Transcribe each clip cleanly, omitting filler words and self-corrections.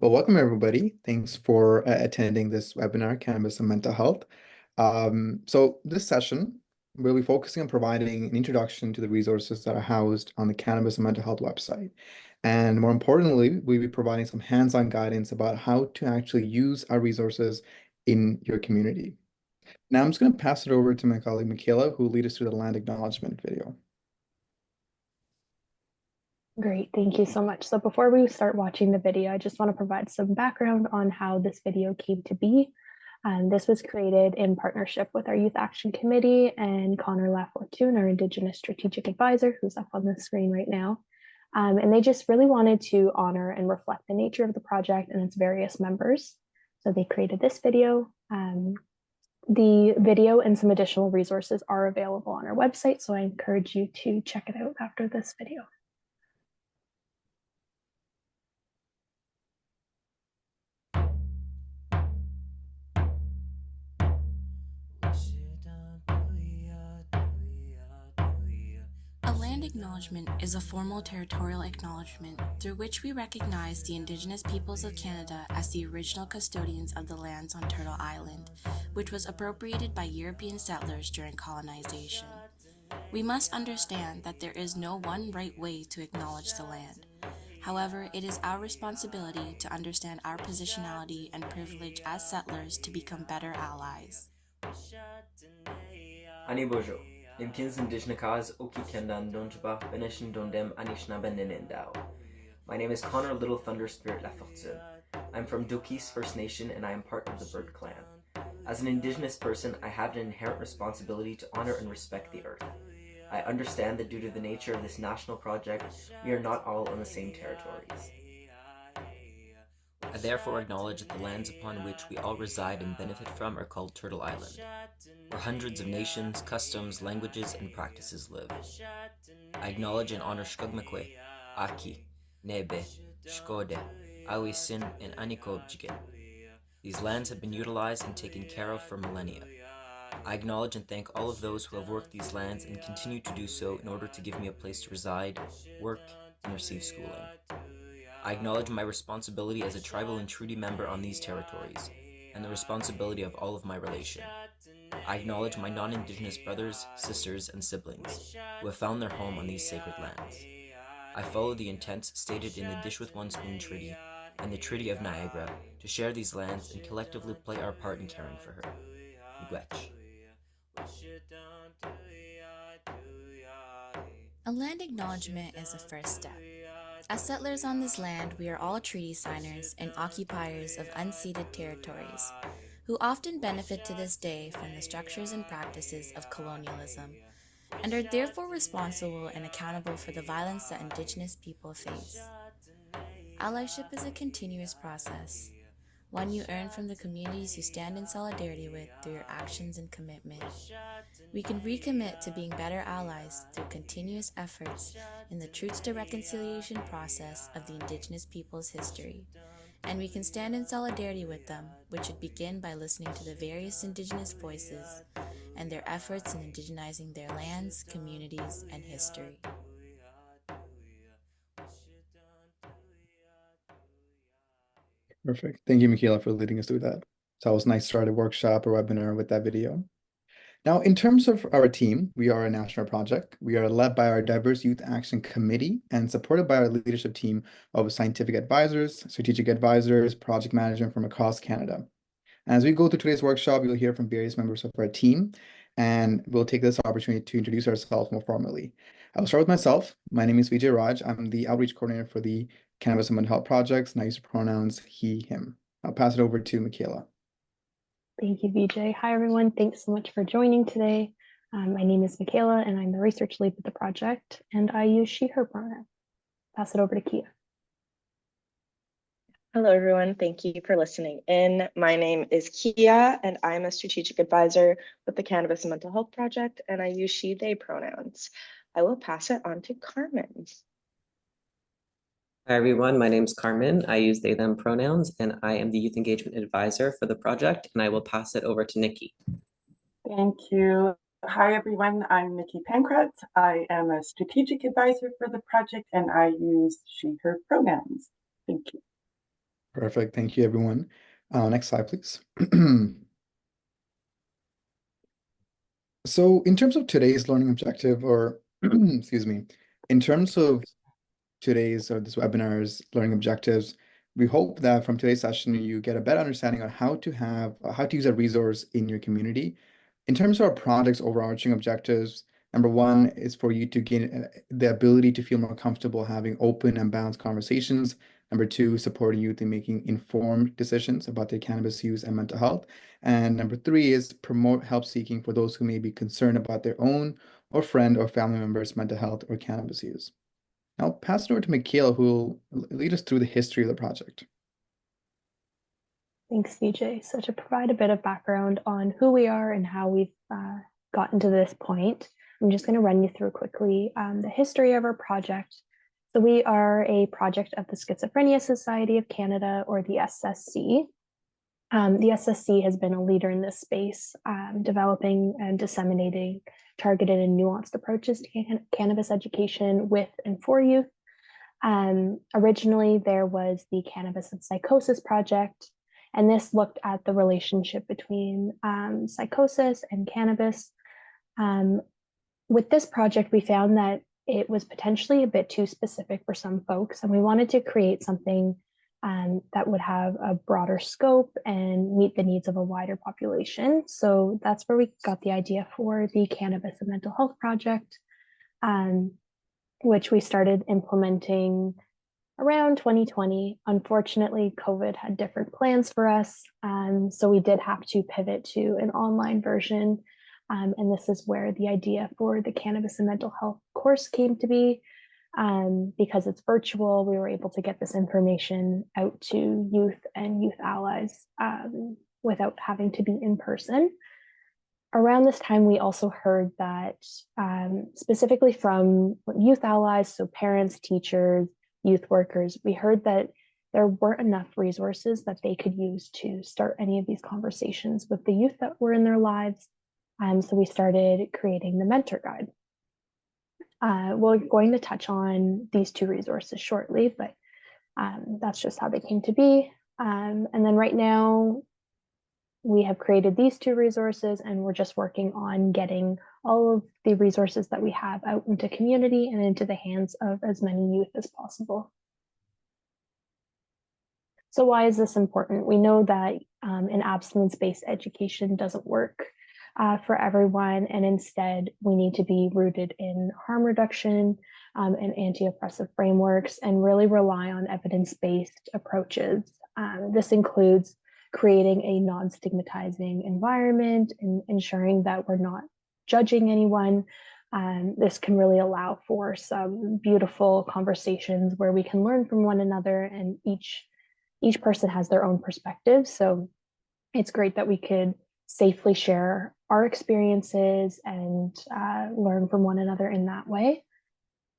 Well, welcome everybody. Thanks for attending this webinar, Cannabis and Mental Health. So this session, we'll be focusing on providing an introduction to the resources that are housed on the Cannabis and Mental Health website. And more importantly, we'll be providing some hands-on guidance about how to actually use our resources in your community. Now I'm just going to pass it over to my colleague, Michaela, who will lead us through the land acknowledgement video. Great, thank you so much. So before we start watching the video, I just want to provide some background on how this video came to be. This was created in partnership with our Youth Action Committee and Connor Lafortune, our Indigenous Strategic Advisor, who's up on the screen right now. And they just really wanted to honor and reflect the nature of the project and its various members. So they created this video. The video and some additional resources are available on our website, so I encourage you to check it out after this video. A land acknowledgement is a formal territorial acknowledgement through which we recognize the Indigenous peoples of Canada as the original custodians of the lands on Turtle Island, which was appropriated by European settlers during colonization. We must understand that there is no one right way to acknowledge the land. However, it is our responsibility to understand our positionality and privilege as settlers to become better allies. Ani bojo, nimkins indigenous oki kendan donjba benishin dondem anishna beninindao. My name is Connor Little Thunder Spirit Lafortune. I'm from Dokis First Nation and I am part of the Bird Clan. As an indigenous person, I have an inherent responsibility to honor and respect the earth. I understand that due to the nature of this national project, we are not all on the same territories. I therefore acknowledge that the lands upon which we all reside and benefit from are called Turtle Island, where hundreds of nations, customs, languages, and practices live. I acknowledge and honor Shkogmakwe, Aki, Nebe, Shkode, Awisin, and Anikobjikin. These lands have been utilized and taken care of for millennia. I acknowledge and thank all of those who have worked these lands and continue to do so in order to give me a place to reside, work, and receive schooling. I acknowledge my responsibility as a tribal and treaty member on these territories, and the responsibility of all of my relation. I acknowledge my non-Indigenous brothers, sisters, and siblings who have found their home on these sacred lands. I follow the intents stated in the Dish with One Spoon Treaty and the Treaty of Niagara to share these lands and collectively play our part in caring for her. Miigwech. A land acknowledgement is the first step. As settlers on this land, we are all treaty signers and occupiers of unceded territories, who often benefit to this day from the structures and practices of colonialism, and are therefore responsible and accountable for the violence that Indigenous people face. Allyship is a continuous process, one you earn from the communities you stand in solidarity with through your actions and commitment. We can recommit to being better allies through continuous efforts in the Truths to Reconciliation process of the Indigenous people's history. And we can stand in solidarity with them, which should begin by listening to the various Indigenous voices and their efforts in indigenizing their lands, communities, and history. Perfect. Thank you, Michaela, for leading us through that. So it was nice to start a workshop or webinar with that video. Now, in terms of our team, we are a national project. We are led by our Diverse Youth Action Committee and supported by our leadership team of scientific advisors, strategic advisors, project management from across Canada. And as we go through today's workshop, you'll hear from various members of our team, and we'll take this opportunity to introduce ourselves more formally. I'll start with myself. My name is Vijay Raj. I'm the outreach coordinator for the Cannabis and Mental Health projects, and I use pronouns he, him. I'll pass it over to Michaela. Thank you, Vijay. Hi, everyone. Thanks so much for joining today. My name is Michaela, and I'm the research lead with the project, and I use she, her pronoun. Pass it over to Kia. Hello, everyone. Thank you for listening in. My name is Kia, and I'm a strategic advisor with the Cannabis and Mental Health Project, and I use she, they pronouns. I will pass it on to Carmen. Hi, everyone. My name is Carmen. I use they, them pronouns, and I am the Youth Engagement Advisor for the project, and I will pass it over to Nikki. Thank you. Hi, everyone. I'm Nikki Pankratz. I am a strategic advisor for the project, and I use she, her pronouns. Thank you. Perfect. Thank you, everyone. Next slide, please. So in terms of today's learning objective, or excuse me, in terms of today's or this webinar's learning objectives, we hope that from today's session you get a better understanding on how to use a resource in your community. In terms of our project's overarching objectives, number one is for you to gain the ability to feel more comfortable having open and balanced conversations. Number two, supporting youth in making informed decisions about their cannabis use and mental health. And number three is promote help seeking for those who may be concerned about their own or friend or family members' mental health or cannabis use. Now I'll pass it over to Mikhail, who will lead us through the history of the project. Thanks, CJ. So to provide a bit of background on who we are and how we've gotten to this point, I'm just going to run you through quickly the history of our project. So we are a project of the Schizophrenia Society of Canada, or the SSC. The SSC has been a leader in this space, developing and disseminating targeted and nuanced approaches to cannabis education with and for youth. Originally, there was the Cannabis and Psychosis Project, and this looked at the relationship between psychosis and cannabis. With this project, we found that it was potentially a bit too specific for some folks, and we wanted to create something that would have a broader scope and meet the needs of a wider population. So that's where we got the idea for the Cannabis and Mental Health Project, which we started implementing around 2020. Unfortunately, COVID had different plans for us, so we did have to pivot to an online version. And this is where the idea for the Cannabis and Mental Health course came to be. Because it's virtual, we were able to get this information out to youth and youth allies without having to be in person. Around this time, we also heard that specifically from youth allies, so parents, teachers, youth workers, we heard that there weren't enough resources that they could use to start any of these conversations with the youth that were in their lives. So we started creating the mentor guide. We're going to touch on these two resources shortly, but that's just how they came to be. And then right now, we have created these two resources, and we're just working on getting all of the resources that we have out into community and into the hands of as many youth as possible. So why is this important? We know that an abstinence-based education doesn't work for everyone, and instead we need to be rooted in harm reduction and anti-oppressive frameworks and really rely on evidence-based approaches. This includes creating a non-stigmatizing environment and ensuring that we're not judging anyone. This can really allow for some beautiful conversations where we can learn from one another, and each person has their own perspective. So it's great that we could safely share our experiences and learn from one another in that way.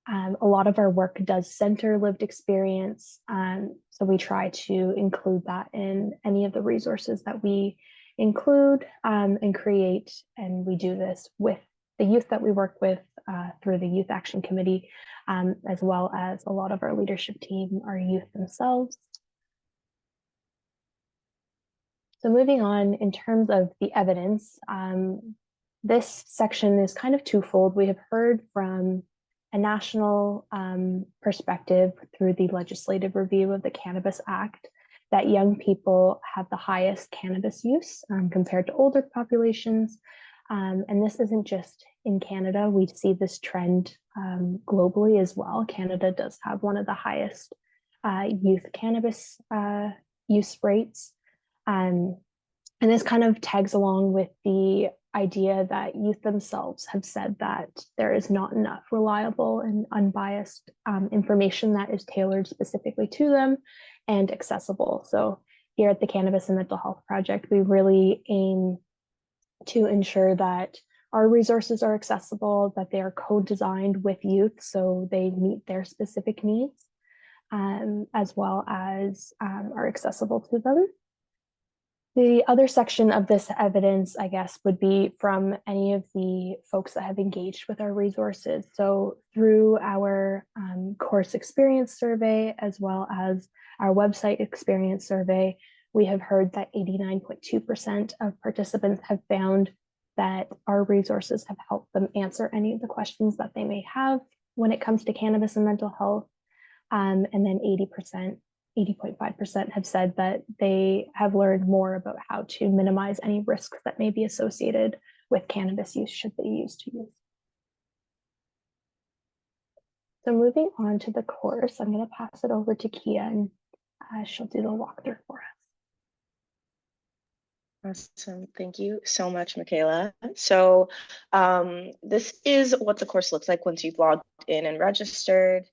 A lot of our work does center lived experience, so we try to include that in any of the resources that we include and create, and we do this with the youth that we work with through the Youth Action Committee, as well as a lot of our leadership team are youth themselves. So moving on, in terms of the evidence, this section is kind of twofold. We have heard from a national perspective through the legislative review of the Cannabis Act that young people have the highest cannabis use compared to older populations. And this isn't just in Canada. We see this trend globally as well. Canada does have one of the highest youth cannabis use rates. And this kind of tags along with the idea that youth themselves have said that there is not enough reliable and unbiased information that is tailored specifically to them and accessible. So here at the Cannabis and Mental Health Project, we really aim to ensure that our resources are accessible, that they are co-designed with youth so they meet their specific needs, as well as are accessible to them. The other section of this evidence, I guess, would be from any of the folks that have engaged with our resources. So through our course experience survey, as well as our website experience survey, we have heard that 89.2% of participants have found that our resources have helped them answer any of the questions that they may have when it comes to cannabis and mental health. And then 80.5% have said that they have learned more about how to minimize any risks that may be associated with cannabis use should they use to use. So moving on to the course, I'm going to pass it over to Kia and she'll do the walkthrough for us. Awesome. Thank you so much, Michaela. So this is what the course looks like once you've logged in and registered.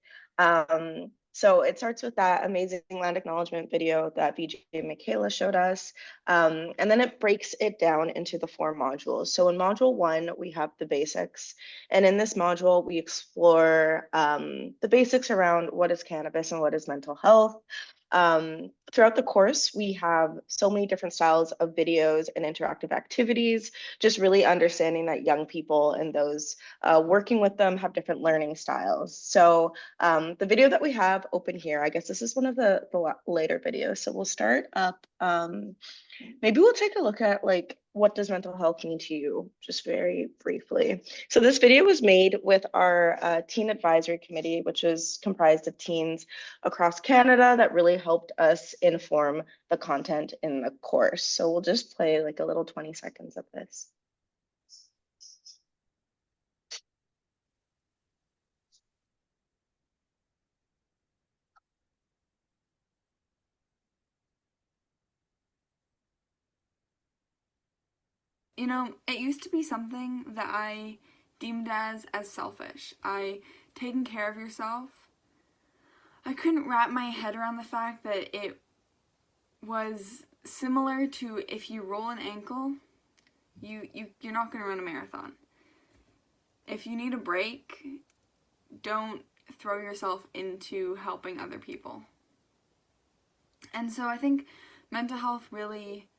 So it starts with that amazing land acknowledgement video that VJ Michaela showed us. And then it breaks it down into the 4 modules. So in module 1, we have the basics. And in this module, we explore the basics around what is cannabis and what is mental health. Throughout the course, we have so many different styles of videos and interactive activities, just really understanding that young people and those working with them have different learning styles. So the video that we have open here, I guess this is one of the later videos. So we'll start up. Maybe we'll take a look at like, what does mental health mean to you, just very briefly. So this video was made with our teen advisory committee, which is comprised of teens across Canada that really helped us inform the content in the course. So we'll just play like a little 20 seconds of this. You know, it used to be something that I deemed as selfish. Taking care of yourself. I couldn't wrap my head around the fact that it was similar to if you roll an ankle, you're not going to run a marathon. If you need a break, don't throw yourself into helping other people. And so I think mental health really,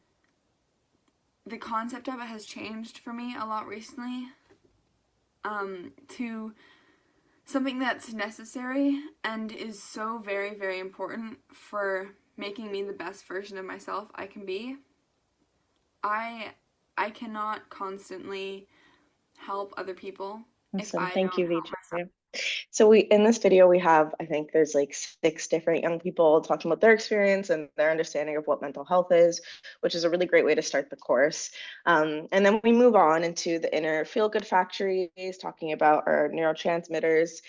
the concept of it has changed for me a lot recently, to something that's necessary and is so very, very important for making me the best version of myself I can be. I cannot constantly help other people if I Thank you, don't help VJ. myself. So in this video, we have, I think there's like 6 different young people talking about their experience and their understanding of what mental health is, which is a really great way to start the course. And then we move on into the inner feel-good factories, talking about our neurotransmitters,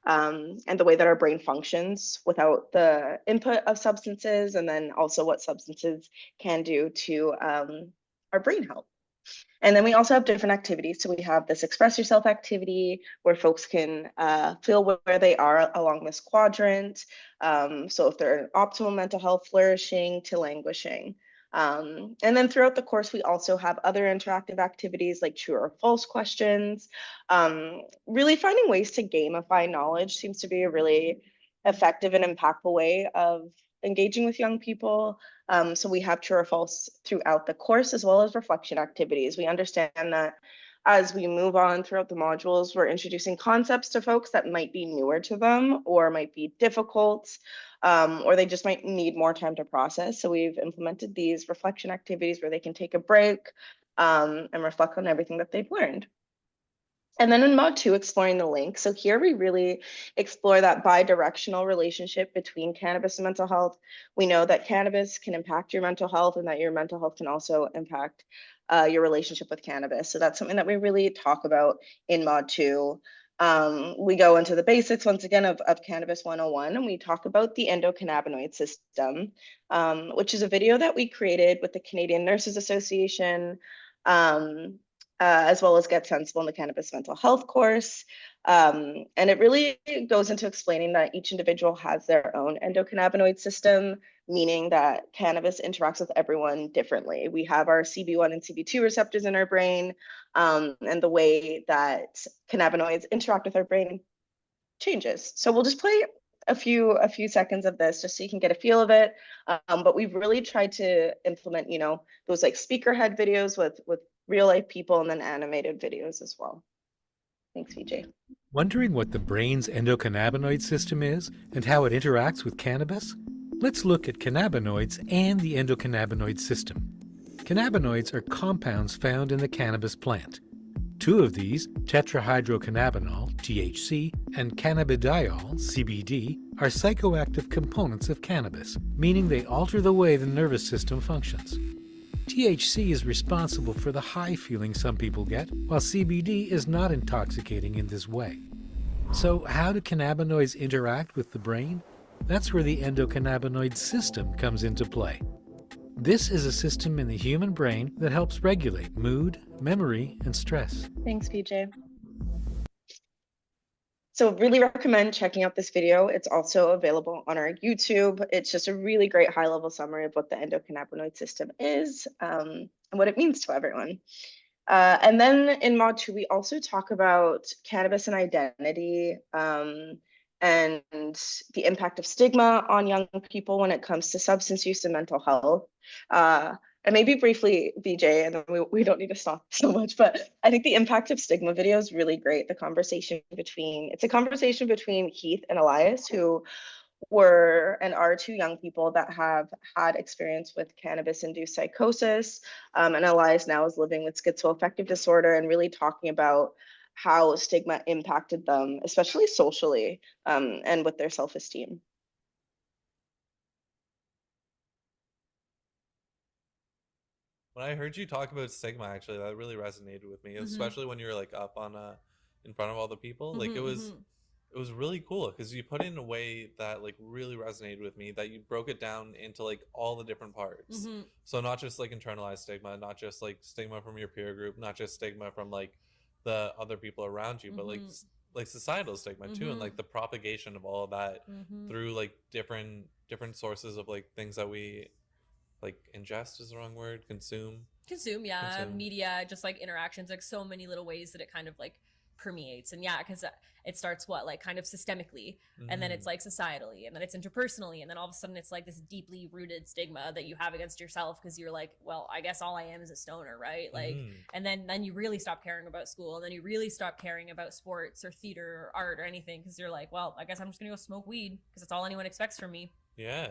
and the way that our brain functions without the input of substances, and then also what substances can do to our brain health. And then we also have different activities. So we have this express yourself activity where folks can feel where they are along this quadrant. So if they're in optimal mental health, flourishing to languishing. And then throughout the course, we also have other interactive activities like true or false questions. Really finding ways to gamify knowledge seems to be a really effective and impactful way of engaging with young people. So we have true or false throughout the course, as well as reflection activities. We understand that as we move on throughout the modules, we're introducing concepts to folks that might be newer to them or might be difficult, or they just might need more time to process. So we've implemented these reflection activities where they can take a break and reflect on everything that they've learned. And then in mod 2, exploring the link. So here we really explore that bi-directional relationship between cannabis and mental health. We know that cannabis can impact your mental health and that your mental health can also impact your relationship with cannabis. So that's something that we really talk about in mod 2. We go into the basics once again of Cannabis 101, and we talk about the endocannabinoid system, which is a video that we created with the Canadian Nurses Association, as well as Get Sensible in the Cannabis Mental Health course. And it really goes into explaining that each individual has their own endocannabinoid system, meaning that cannabis interacts with everyone differently. We have our CB1 and CB2 receptors in our brain, and the way that cannabinoids interact with our brain changes. So we'll just play a few seconds of this just so you can get a feel of it. But we've really tried to implement, you know, those like speaker head videos with real life people and then animated videos as well. Thanks, VJ. Wondering what the brain's endocannabinoid system is and how it interacts with cannabis? Let's look at cannabinoids and the endocannabinoid system. Cannabinoids are compounds found in the cannabis plant. Two of these, tetrahydrocannabinol, THC, and cannabidiol, CBD, are psychoactive components of cannabis, meaning they alter the way the nervous system functions. THC is responsible for the high feeling some people get, while CBD is not intoxicating in this way. So how do cannabinoids interact with the brain? That's where the endocannabinoid system comes into play. This is a system in the human brain that helps regulate mood, memory, and stress. Thanks, VJ. So really recommend checking out this video. It's also available on our YouTube. It's just a really great high-level summary of what the endocannabinoid system is and what it means to everyone. And then in Mod 2, we also talk about cannabis and identity and the impact of stigma on young people when it comes to substance use and mental health. And maybe briefly, VJ, and then we don't need to stop so much, but I think the impact of stigma video is really great. It's a conversation between Heath and Elias, who were and are two young people that have had experience with cannabis-induced psychosis. And Elias now is living with schizoaffective disorder and really talking about how stigma impacted them, especially socially, and with their self-esteem. When I heard you talk about stigma, actually, that really resonated with me, especially when you're like up on in front of all the people. Like it was really cool because you put it in a way that like really resonated with me, that you broke it down into like all the different parts. So not just like internalized stigma, not just like stigma from your peer group, not just stigma from like the other people around you, but like societal stigma too, and like the propagation of all of that through like different sources of like things that we like ingest is the wrong word, consume, yeah, media, just like interactions, like so many little ways that it kind of like permeates. And yeah, because it starts like kind of systemically, and then it's like societally, and then it's interpersonally, and then all of a sudden it's like this deeply rooted stigma that you have against yourself because you're like, well, I guess all I am is a stoner, right? Like, and then you really stop caring about school, and then you really stop caring about sports or theater or art or anything because you're like, well, I guess I'm just gonna go smoke weed because that's all anyone expects from me. Yeah,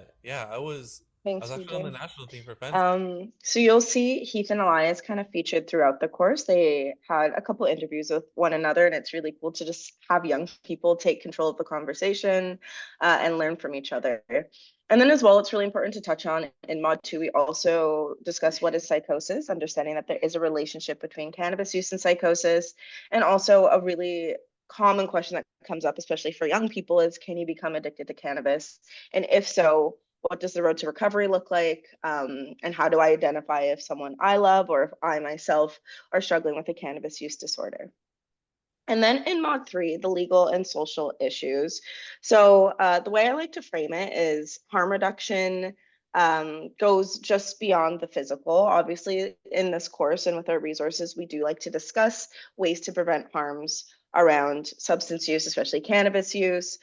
I was Thanks, actually on the national team for fence. So you'll see Heath and Elias kind of featured throughout the course. They had a couple interviews with one another, and it's really cool to just have young people take control of the conversation and learn from each other. And then as well, it's really important to touch on in Mod 2, we also discuss what is psychosis, understanding that there is a relationship between cannabis use and psychosis, and also a really common question that comes up, especially for young people, is can you become addicted to cannabis? And if so, what does the road to recovery look like? And how do I identify if someone I love or if I myself are struggling with a cannabis use disorder? And then in Mod 3, the legal and social issues. So the way I like to frame it is harm reduction goes just beyond the physical. Obviously, in this course and with our resources, we do like to discuss ways to prevent harms around substance use, especially cannabis use,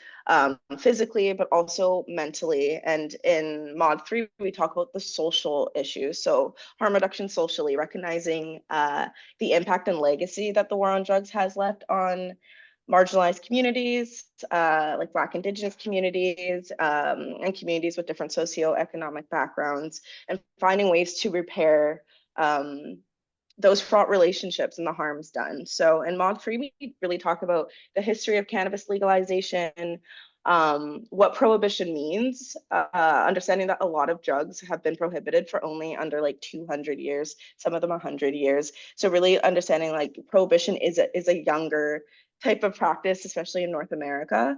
physically, but also mentally. And in Mod 3, we talk about the social issues. So harm reduction socially, recognizing the impact and legacy that the war on drugs has left on marginalized communities, like Black, Indigenous communities, and communities with different socioeconomic backgrounds, and finding ways to repair those fraught relationships and the harms done. So in Mod 3, we really talk about the history of cannabis legalization, what prohibition means, understanding that a lot of drugs have been prohibited for only under like 200 years, some of them 100 years. So really understanding like prohibition is a younger type of practice, especially in North America.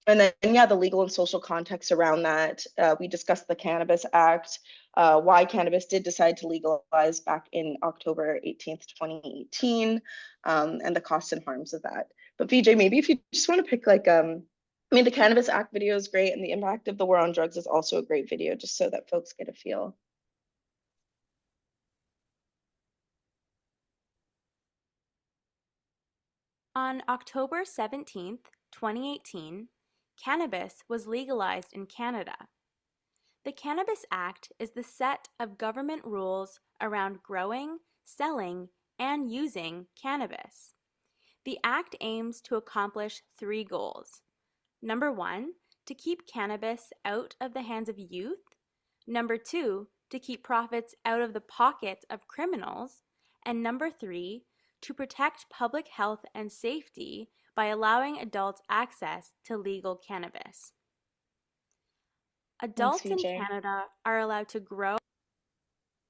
And then, yeah, the legal and social context around that. We discussed the Cannabis Act, why cannabis did decide to legalize back in October 18th, 2018, and the costs and harms of that. But VJ, maybe if you just want to pick like, I mean, the Cannabis Act video is great, and the impact of the war on drugs is also a great video, just so that folks get a feel. On October 17th, 2018, cannabis was legalized in Canada. The Cannabis Act is the set of government rules around growing, selling, and using cannabis. The Act aims to accomplish 3 goals. Number 1, to keep cannabis out of the hands of youth. Number 2, to keep profits out of the pockets of criminals. And number 3, to protect public health and safety by allowing adults access to legal cannabis. Adults in Canada are allowed to grow.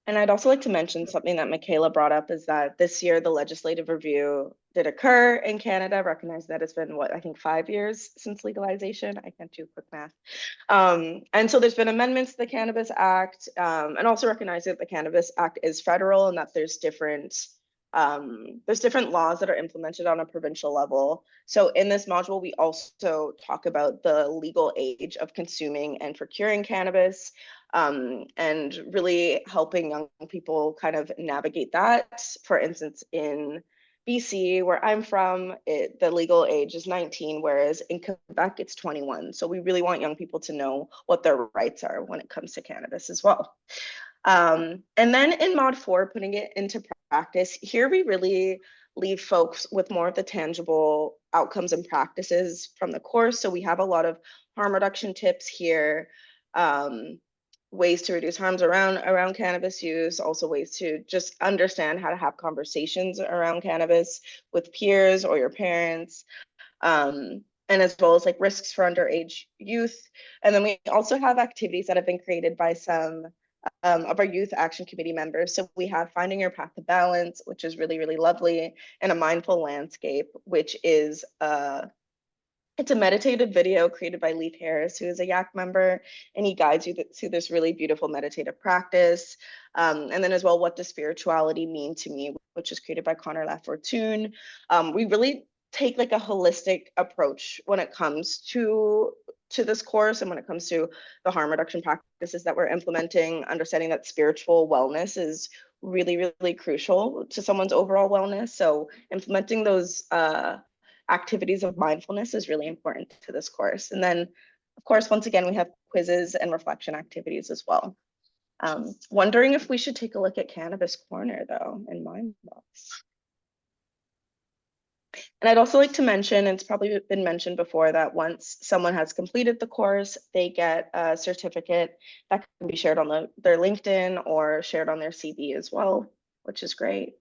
And I'd also like to mention something that Michaela brought up is that this year the legislative review did occur in Canada. Recognize that it's been, I think 5 years since legalization. I can't do quick math. And so there's been amendments to the Cannabis Act, and also recognize that the Cannabis Act is federal and that there's different laws that are implemented on a provincial level. So in this module, we also talk about the legal age of consuming and procuring cannabis, and really helping young people kind of navigate that. For instance, in BC, where I'm from, the legal age is 19, whereas in Quebec, it's 21. So we really want young people to know what their rights are when it comes to cannabis as well. And then in Mod 4, putting it into practice, here we really leave folks with more of the tangible outcomes and practices from the course. So we have a lot of harm reduction tips here, ways to reduce harms around cannabis use, also ways to just understand how to have conversations around cannabis with peers or your parents, and as well as like risks for underage youth. And then we also have activities that have been created by some of our Youth Action Committee members. So we have Finding Your Path to Balance, which is really, really lovely, and A Mindful Landscape, which is it's a meditative video created by Leif Harris, who is a YAC member, and he guides you through this really beautiful meditative practice. And then as well, What Does Spirituality Mean to Me, which is created by Connor Lafortune. We really take like a holistic approach when it comes to this course and when it comes to the harm reduction practices that we're implementing, understanding that spiritual wellness is really, really crucial to someone's overall wellness. So implementing those activities of mindfulness is really important to this course. And then, of course, once again, we have quizzes and reflection activities as well. Wondering if we should take a look at Cannabis Corner, though, in Mindbox. And I'd also like to mention, and it's probably been mentioned before, that once someone has completed the course, they get a certificate that can be shared on their LinkedIn or shared on their CV as well, which is great.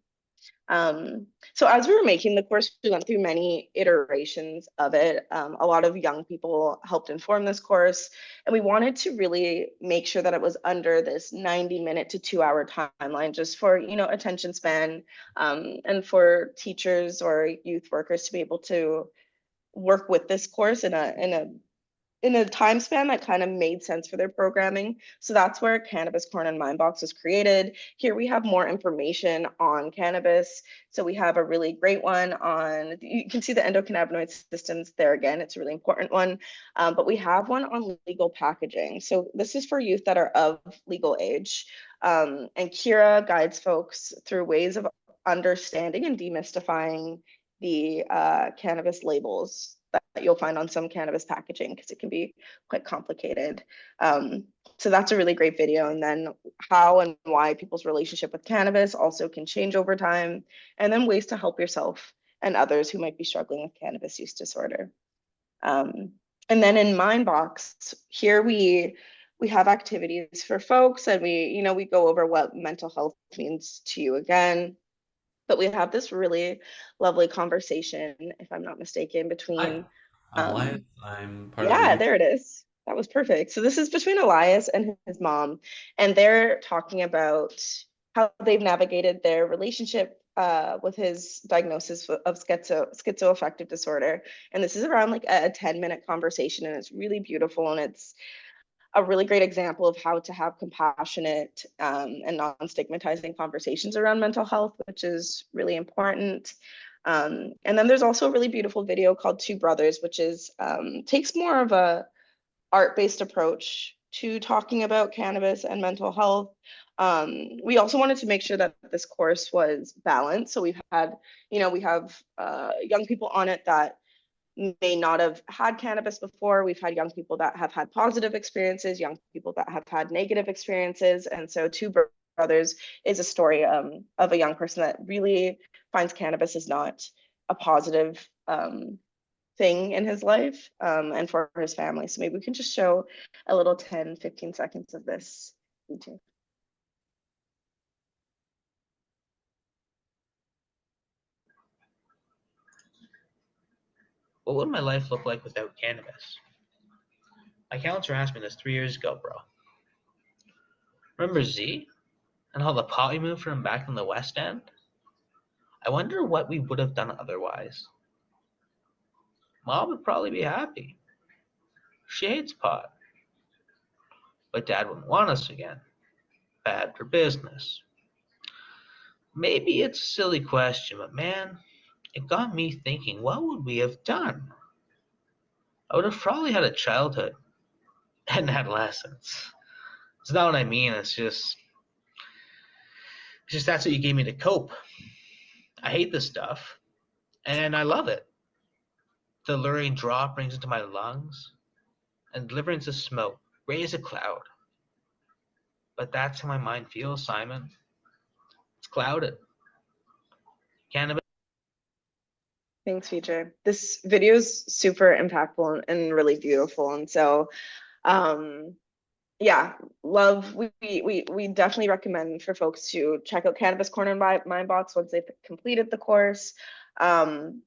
So as we were making the course, we went through many iterations of it. A lot of young people helped inform this course, and we wanted to really make sure that it was under this 90-minute to 2-hour timeline, just for attention span, and for teachers or youth workers to be able to work with this course in a time span that kind of made sense for their programming. So that's where Cannabis Corner and Mindbox was created. Here we have more information on cannabis. So we have a really great one on, you can see the endocannabinoid systems there again, it's a really important one. But we have one on legal packaging. So this is for youth that are of legal age. And Kira guides folks through ways of understanding and demystifying the cannabis labels that you'll find on some cannabis packaging, because it can be quite complicated. So that's a really great video. And then how and why people's relationship with cannabis also can change over time, and then ways to help yourself and others who might be struggling with cannabis use disorder. And then in Mindbox, here we have activities for folks, and we go over what mental health means to you again. But we have this really lovely conversation, if I'm not mistaken, between I'm Elias. I'm part of yeah, the there it is. That was perfect. So this is between Elias and his mom, and they're talking about how they've navigated their relationship with his diagnosis of schizoaffective disorder. And this is around like a 10-minute conversation, and it's really beautiful, and it's a really great example of how to have compassionate and non-stigmatizing conversations around mental health, which is really important. And then there's also a really beautiful video called Two Brothers, which is takes more of a art-based approach to talking about cannabis and mental health. We also wanted to make sure that this course was balanced. So we've had, we have young people on it that may not have had cannabis before. We've had young people that have had positive experiences, young people that have had negative experiences. And so Two Brothers is a story of a young person that really finds cannabis is not a positive thing in his life and for his family. So maybe we can just show a little 10-15 seconds of this YouTube. What would my life look like without cannabis? My counselor asked me this 3 years ago, bro. Remember Z? And all the pot we moved from back in the West End? I wonder what we would have done otherwise. Mom would probably be happy. She hates pot. But Dad wouldn't want us again. Bad for business. Maybe it's a silly question, but man, it got me thinking, what would we have done? I would have probably had a childhood and adolescence. It's not what I mean, it's just that's what you gave me to cope. I hate this stuff, and I love it. The luring drop brings into my lungs, and deliverance of smoke, raise a cloud. But that's how my mind feels, Simon. It's clouded. Cannabis. Thanks, Feature. This video is super impactful and really beautiful. And so, yeah, love. We definitely recommend for folks to check out Cannabis Corner and Mindbox once they've completed the course. And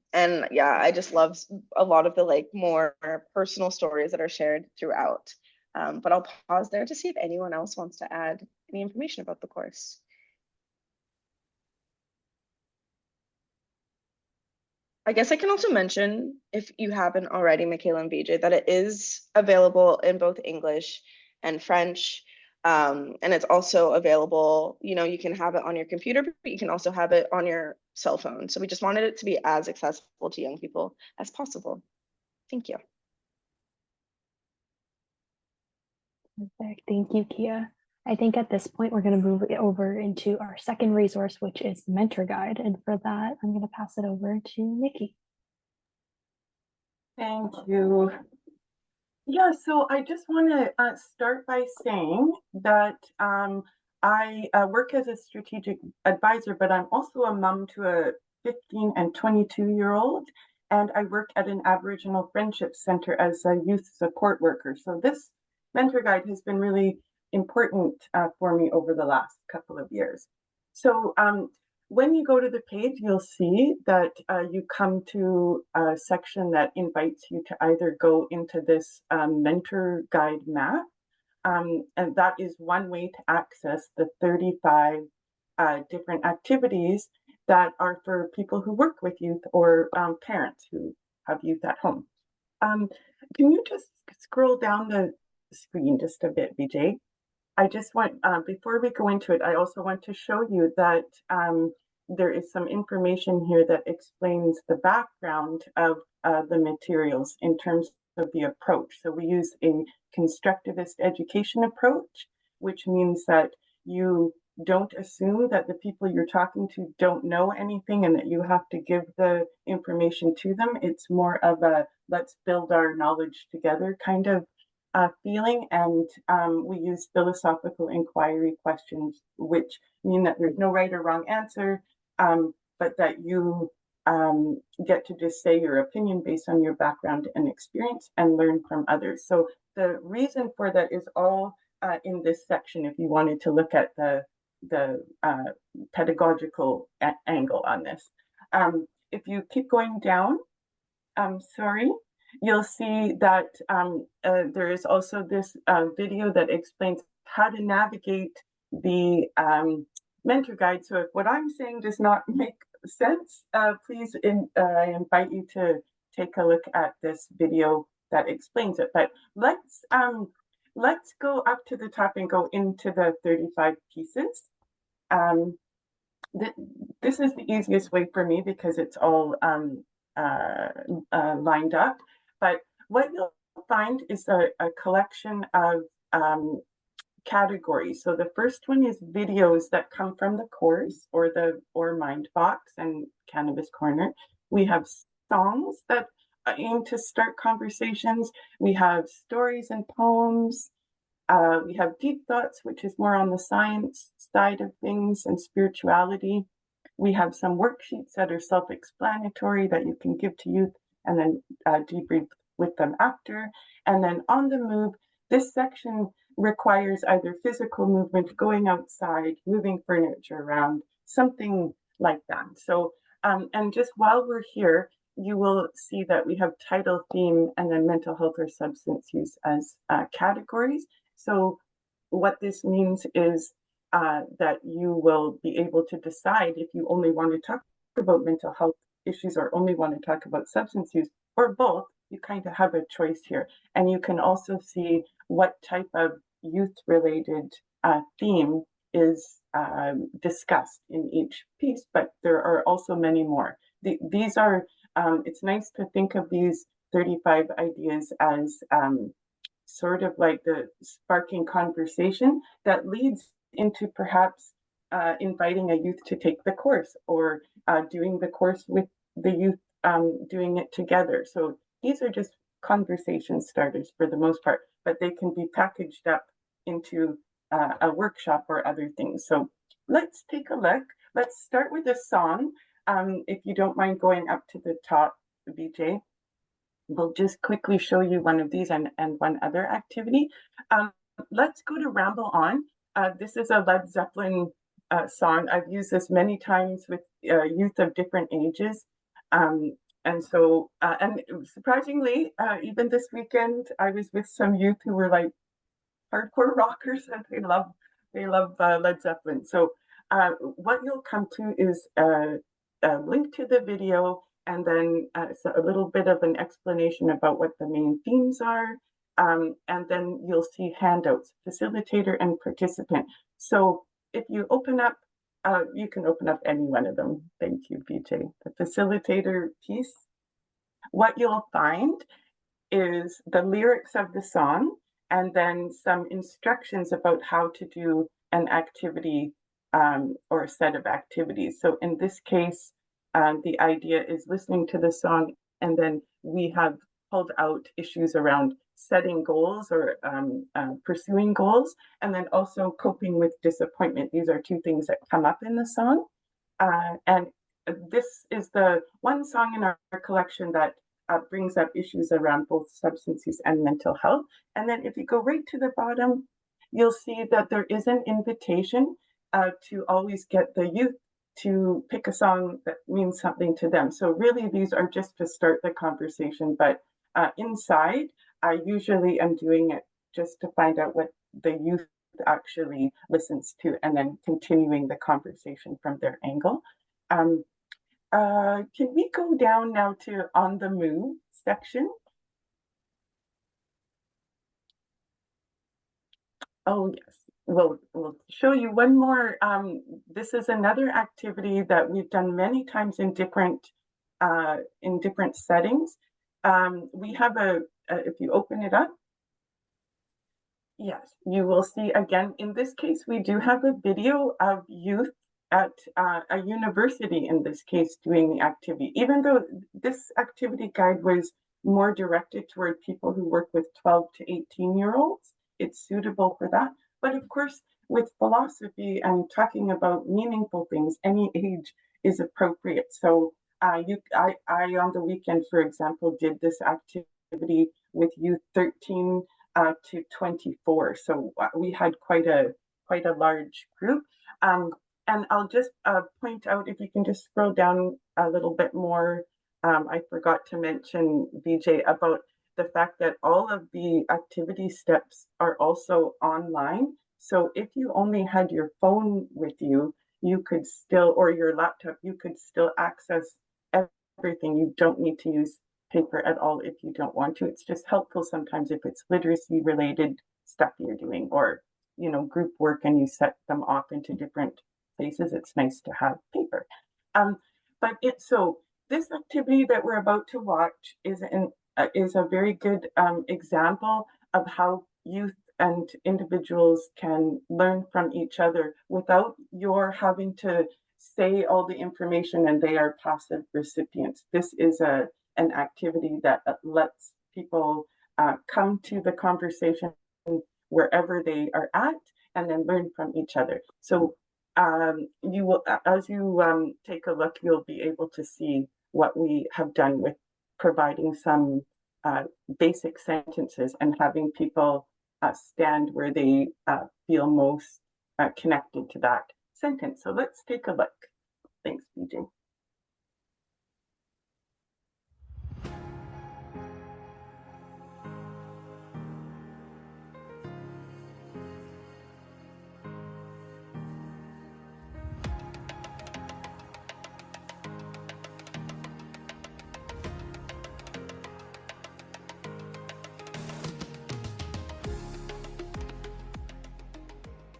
yeah, I just love a lot of the like more personal stories that are shared throughout. But I'll pause there to see if anyone else wants to add any information about the course. I guess I can also mention, if you haven't already, Michaela and BJ, that it is available in both English and French. And it's also available, you know, you can have it on your computer, but you can also have it on your cell phone. So we just wanted it to be as accessible to young people as possible. Thank you. Perfect. Thank you, Kia. I think at this point, we're going to move it over into our second resource, which is the mentor guide. And for that, I'm going to pass it over to Nikki. Thank you. Yeah, so I just want to start by saying that I work as a strategic advisor, but I'm also a mom to a 15 and 22-year-old, and I work at an Aboriginal Friendship Center as a youth support worker. So this mentor guide has been really important for me over the last couple of years. So when you go to the page, you'll see that you come to a section that invites you to either go into this mentor guide map, and that is one way to access the 35 different activities that are for people who work with youth or parents who have youth at home. Can you just scroll down the screen just a bit, Vijay? I just want, before we go into it, I also want to show you that there is some information here that explains the background of the materials in terms of the approach. So we use a constructivist education approach, which means that you don't assume that the people you're talking to don't know anything and that you have to give the information to them. It's more of a let's build our knowledge together kind of feeling, and we use philosophical inquiry questions, which mean that there's no right or wrong answer, but that you get to just say your opinion based on your background and experience and learn from others. So the reason for that is all in this section if you wanted to look at the pedagogical angle on this. If you keep going down, sorry, you'll see that there is also this video that explains how to navigate the mentor guide. So if what I'm saying does not make sense, please, I invite you to take a look at this video that explains it. But let's go up to the top and go into the 35 pieces. This is the easiest way for me because it's all lined up. But what you'll find is a collection of categories. So the first one is videos that come from the course or Mindbox and Cannabis Corner. We have songs that aim to start conversations. We have stories and poems. We have deep thoughts, which is more on the science side of things and spirituality. We have some worksheets that are self-explanatory that you can give to youth and then debrief with them after. And then on the move, this section requires either physical movement, going outside, moving furniture around, something like that. So, and just while we're here, you will see that we have title, theme, and then mental health or substance use as categories. So what this means is that you will be able to decide if you only want to talk about mental health issues or only want to talk about substance use or both. You kind of have a choice here. And you can also see what type of youth-related theme is discussed in each piece, but there are also many more. These are, it's nice to think of these 35 ideas as sort of like the sparking conversation that leads into perhaps inviting a youth to take the course or doing the course with the youth, doing it together. So these are just conversation starters for the most part, but they can be packaged up into a workshop or other things. So let's take a look. Let's start with a song. If you don't mind going up to the top, BJ. We'll just quickly show you one of these and one other activity. Let's go to Ramble On. This is a Led Zeppelin song. I've used this many times with youth of different ages. And so, and surprisingly, even this weekend, I was with some youth who were like hardcore rockers and they love Led Zeppelin. So what you'll come to is a link to the video and then a little bit of an explanation about what the main themes are. And then you'll see handouts, facilitator and participant. So if you open up, you can open up any one of them. Thank you, BJ. The facilitator piece. What you'll find is the lyrics of the song and then some instructions about how to do an activity or a set of activities. So in this case, the idea is listening to the song, and then we have pulled out issues around setting goals or pursuing goals, and then also coping with disappointment. These are two things that come up in the song. And this is the one song in our collection that brings up issues around both substance use and mental health. And then if you go right to the bottom, you'll see that there is an invitation to always get the youth to pick a song that means something to them. So really, these are just to start the conversation, but inside, I usually am doing it just to find out what the youth actually listens to and then continuing the conversation from their angle. Can we go down now to On the Move section? Oh, yes. We'll show you one more. This is another activity that we've done many times in different settings. We have if you open it up, yes, you will see again, in this case, we do have a video of youth at a university, in this case, doing the activity. Even though this activity guide was more directed toward people who work with 12 to 18-year-olds, it's suitable for that. But of course, with philosophy and talking about meaningful things, any age is appropriate. So I on the weekend, for example, did this activity with youth 13 to 24. So we had quite a large group. And I'll just point out, if you can just scroll down a little bit more, I forgot to mention, BJ, about the fact that all of the activity steps are also online. So if you only had your phone with you, you could still, or your laptop, you could still access everything. You don't need to use paper at all if you don't want to. It's just helpful sometimes if it's literacy related stuff you're doing, or group work and you set them off into different places. It's nice to have paper. But so this activity that we're about to watch is a very good example of how youth and individuals can learn from each other without your having to say all the information and they are passive recipients. This is a an activity that lets people come to the conversation wherever they are at and then learn from each other. So you will, as you take a look, you'll be able to see what we have done with providing some basic sentences and having people stand where they feel most connected to that sentence. So let's take a look. Thanks, BJ.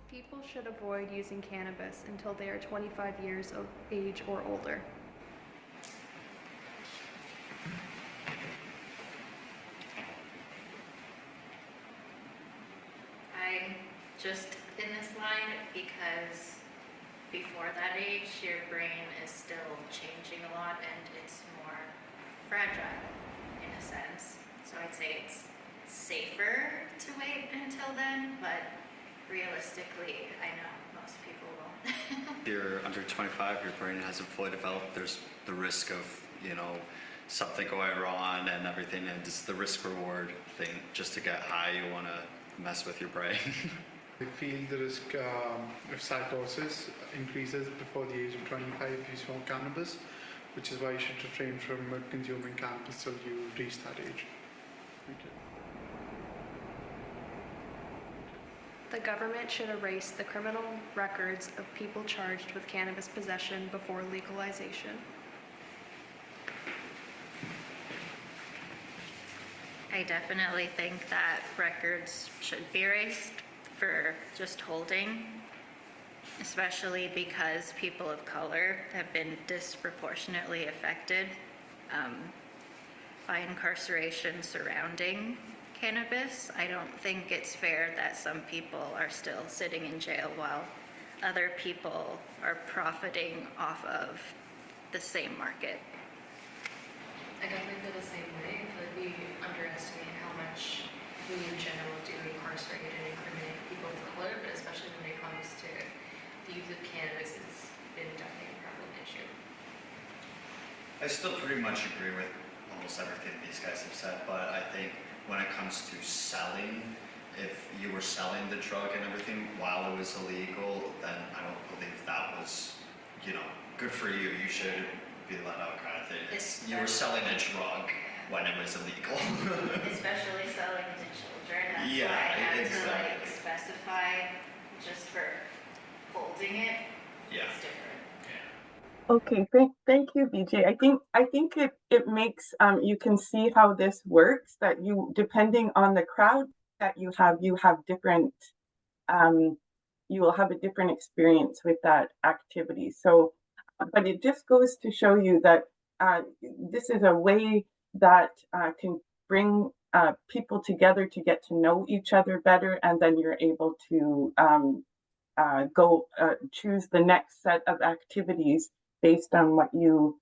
People should avoid using cannabis until they are 25 years of age or older. I'm just in this line because before that age, your brain is still changing a lot and it's more fragile in a sense. So I'd say it's safer to wait until then, but realistically, I know most people won't. If you're under 25, your brain hasn't fully developed. There's the risk of, something going wrong and everything, and it's the risk reward thing. Just to get high, you want to mess with your brain. I feel the risk of psychosis increases before the age of 25 if you smoke cannabis, which is why you should refrain from consuming cannabis till you reach that age. Thank you. The government should erase the criminal records of people charged with cannabis possession before legalization. I definitely think that records should be erased for just holding, especially because people of color have been disproportionately affected by incarceration surrounding cannabis. I don't think it's fair that some people are still sitting in jail while other people are profiting off of the same market. I definitely feel the same way. I feel like we underestimate how much we in general do incarcerate and incriminate people of color, but especially when it comes to the use of cannabis, it's been definitely a prevalent issue. I still pretty much agree with almost everything these guys have said, but I think when it comes to selling, if you were selling the drug and everything while it was illegal, then I don't believe that was, good for you. You should be let out kind of thing. You were selling a drug when it was illegal. Especially selling to children. That's Yeah, why I had exactly. to specify just for holding it. Yeah. It's different. Okay, thank you, BJ. I think it makes you can see how this works, that you, depending on the crowd that you have different you will have a different experience with that activity. So but it just goes to show you that this is a way that can bring people together to get to know each other better, and then you're able to go choose the next set of activities based on what you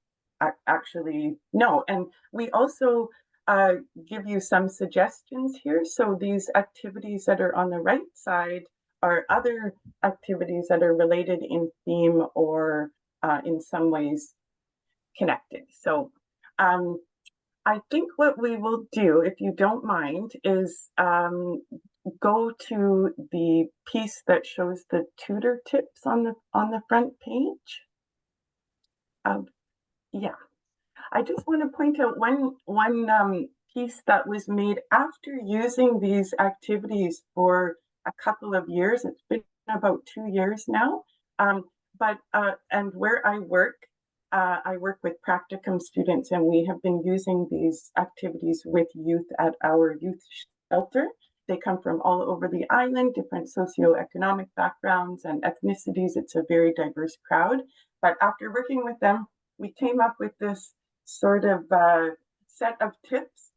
actually know. And we also give you some suggestions here. So these activities that are on the right side are other activities that are related in theme or in some ways connected. So I think what we will do, if you don't mind, is go to the piece that shows the tutor tips on the front page. Yeah, I just want to point out one piece that was made after using these activities for a couple of years. It's been about 2 years now. And where I work with practicum students, and we have been using these activities with youth at our youth shelter. They come from all over the island, different socioeconomic backgrounds and ethnicities. It's a very diverse crowd. But after working with them, we came up with this sort of set of tips,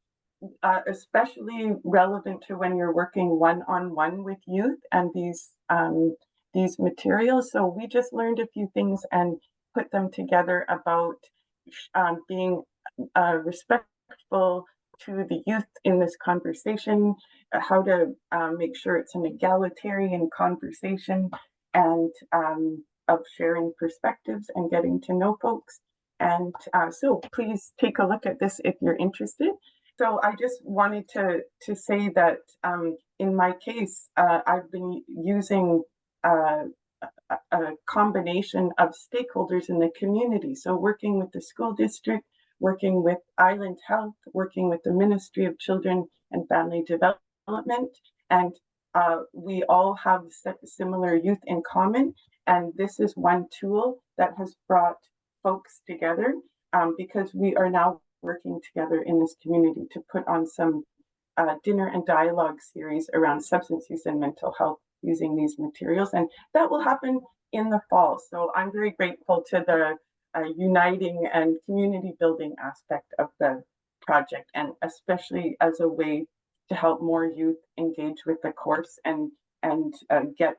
especially relevant to when you're working one-on-one with youth and these materials. So we just learned a few things and put them together about being respectful to the youth in this conversation, how to make sure it's an egalitarian conversation, and of sharing perspectives and getting to know folks. And so please take a look at this if you're interested. So I just wanted to say that in my case, I've been using a combination of stakeholders in the community. So working with the school district, working with Island Health, working with the Ministry of Children and Family Development, and we all have similar youth in common. And this is one tool that has brought folks together because we are now working together in this community to put on some dinner and dialogue series around substance use and mental health using these materials. And that will happen in the fall. So I'm very grateful to the uniting and community building aspect of the project, and especially as a way to help more youth engage with the course and get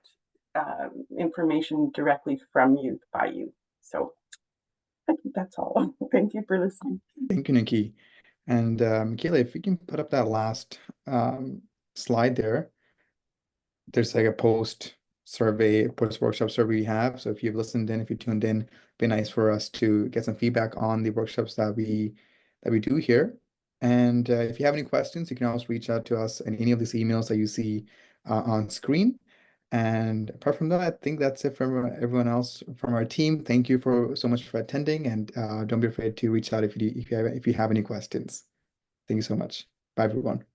information directly from youth by youth. So I think that's all. Thank you for listening. Thank you, Nikki. And Michaela, if you can put up that last slide there, there's like a post-workshop survey we have. So if you've listened in, if you tuned in, it'd be nice for us to get some feedback on the workshops that we do here. And if you have any questions, you can always reach out to us in any of these emails that you see on screen. And apart from that, I think that's it from everyone else from our team. Thank you so much for attending, and don't be afraid to reach out if you have any questions. Thank you so much. Bye, everyone.